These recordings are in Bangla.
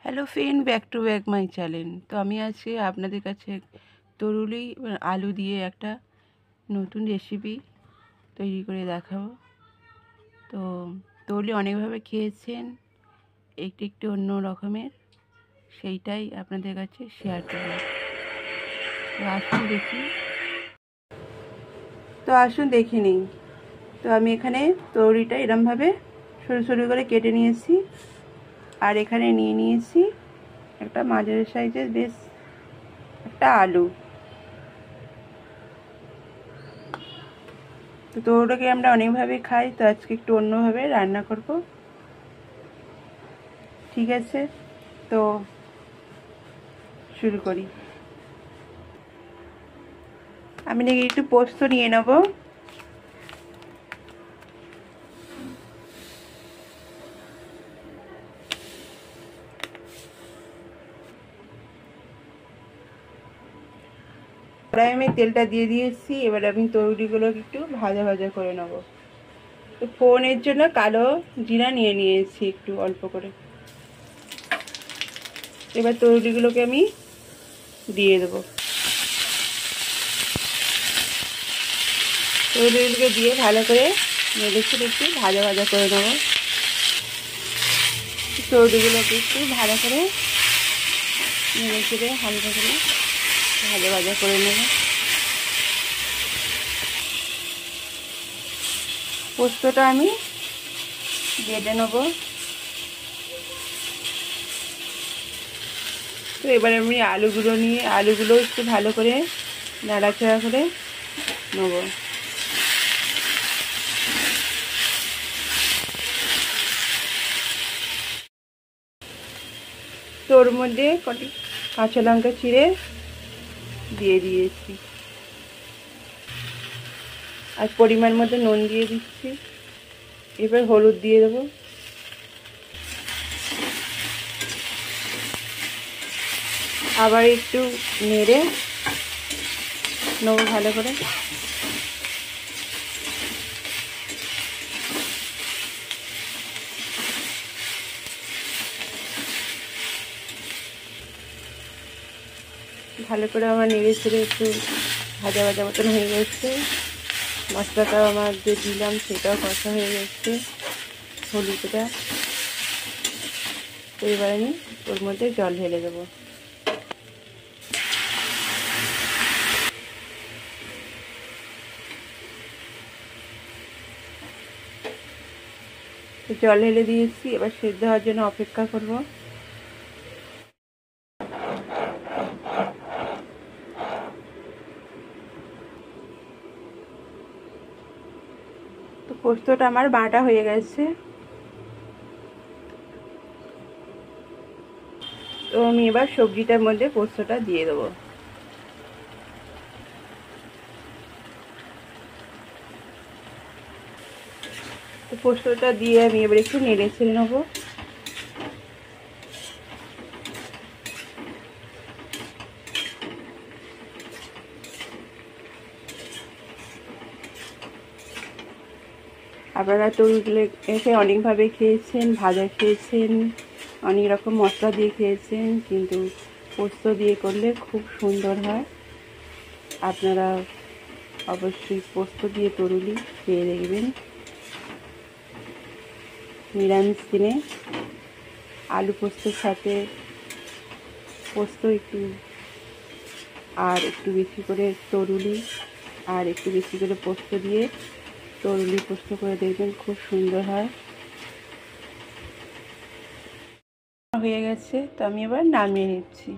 Hello friend, back to back my channel. তো আমি আজকে আপনাদের কাছে তরুলি আলু দিয়ে একটা নতুন রেসিপি তৈরি করে দেখাবো। তো তরুলি অনেকভাবে খেয়েছেন, একটু একটু অন্য রকমের, সেইটাই আপনাদের কাছে শেয়ার করব। তো আসুন দেখে নিই। তো আমি এখানে তরুলিটা এরমভাবে সরু সরু করে কেটে নিয়েছি, আর এখানে নিয়ে নিয়েছি একটা মাঝারি সাইজের বেশ একটা আলু। তো তরুটাকে আমরা অনেকভাবে খাই, তো আজকে একটু অন্যভাবে রান্না করব। ঠিক আছে, তো শুরু করি। আমি নাকি একটু পোস্ত নিয়ে নেব। কড়াই আমি তেলটা দিয়ে দিয়েছি, এবার আমি তরুলিগুলোকে একটু ভাজা ভাজা করে নেব। তো ফোড়নের জন্য কালো জিরা নিয়ে নিয়েছি একটু অল্প করে। এবার তরুলিগুলোকে আমি দিয়ে দেবো। তরুলিগুলোকে দিয়ে ভালো করে নেড়ে ছেড়ে একটু ভাজা ভাজা করে নেব। তরুলিগুলোকে একটু ভালো করে নেড়ে ছেড়ে হালকা করে ভাজা ভাজা করে নেব। পোস্তটা আমি বেটে নেব। তো এবার আমি আলুগুলো একটু ভালো করে নাড়াচাড়া করে নেব। তো ওর মধ্যে কটি কাঁচা লঙ্কা চিড়ে দিয়ে দিয়েছি, আর পরিমাণ মতো নুন দিয়ে দিচ্ছি। এবার হলুদ দিয়ে দেবো। আবার একটু নেড়ে নেব ভালো করে। ভালো করে আমার নেড়ে ছেড়ে একটু ভাজা ভাজা মতন হয়ে গেছে। মশলাটা আমার যে দিলাম সেটাও কষা হয়ে গেছে, হলুদটা। তো এবার আমি ওর মধ্যে জল ঢেলে দেবো। জল ঢেলে দিয়েছি, এবার সেদ্ধ হওয়ার জন্য অপেক্ষা করব। তো পোস্তটা আমার বাটা হয়ে গেছে। তো আমি এবার সবজিটার মধ্যে পোস্তটা দিয়ে দেবো। তো পোস্তটা দিয়ে আমি এবার একটু নেড়ে ছেড়ে নেবো। আপনারা তরুগুলো এসে অনেকভাবে খেয়েছেন, ভাজা খেয়েছেন, অনেক রকম মশলা দিয়ে খেয়েছেন, কিন্তু পোস্ত দিয়ে করলে খুব সুন্দর হয়। আপনারা অবশ্যই পোস্ত দিয়ে তরুলি খেয়ে দেখবেন। নিরামিষ দিনে আলু পোস্তর সাথে পোস্ত একটু, আর একটু বেশি করে তরুলি, আর একটু বেশি করে পোস্ত দিয়ে তরুলি পোস্ত করে দেখবেন, খুব সুন্দর হয়। হয়ে গেছে, তো আমি এবার নামিয়ে নিচ্ছি।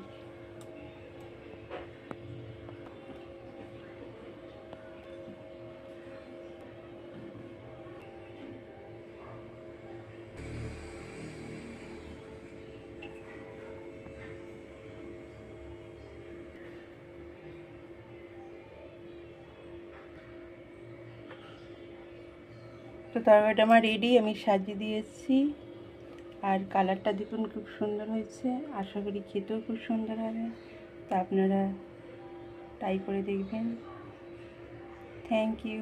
তো তরকারিটা আমার রেডি, আমি সাজিয়ে দিয়েছি। আর কালারটা দেখুন খুব সুন্দর হয়েছে, আশা করি খেতেও খুব সুন্দর হবে। তো আপনারা ট্রাই করে দেখবেন। Thank you.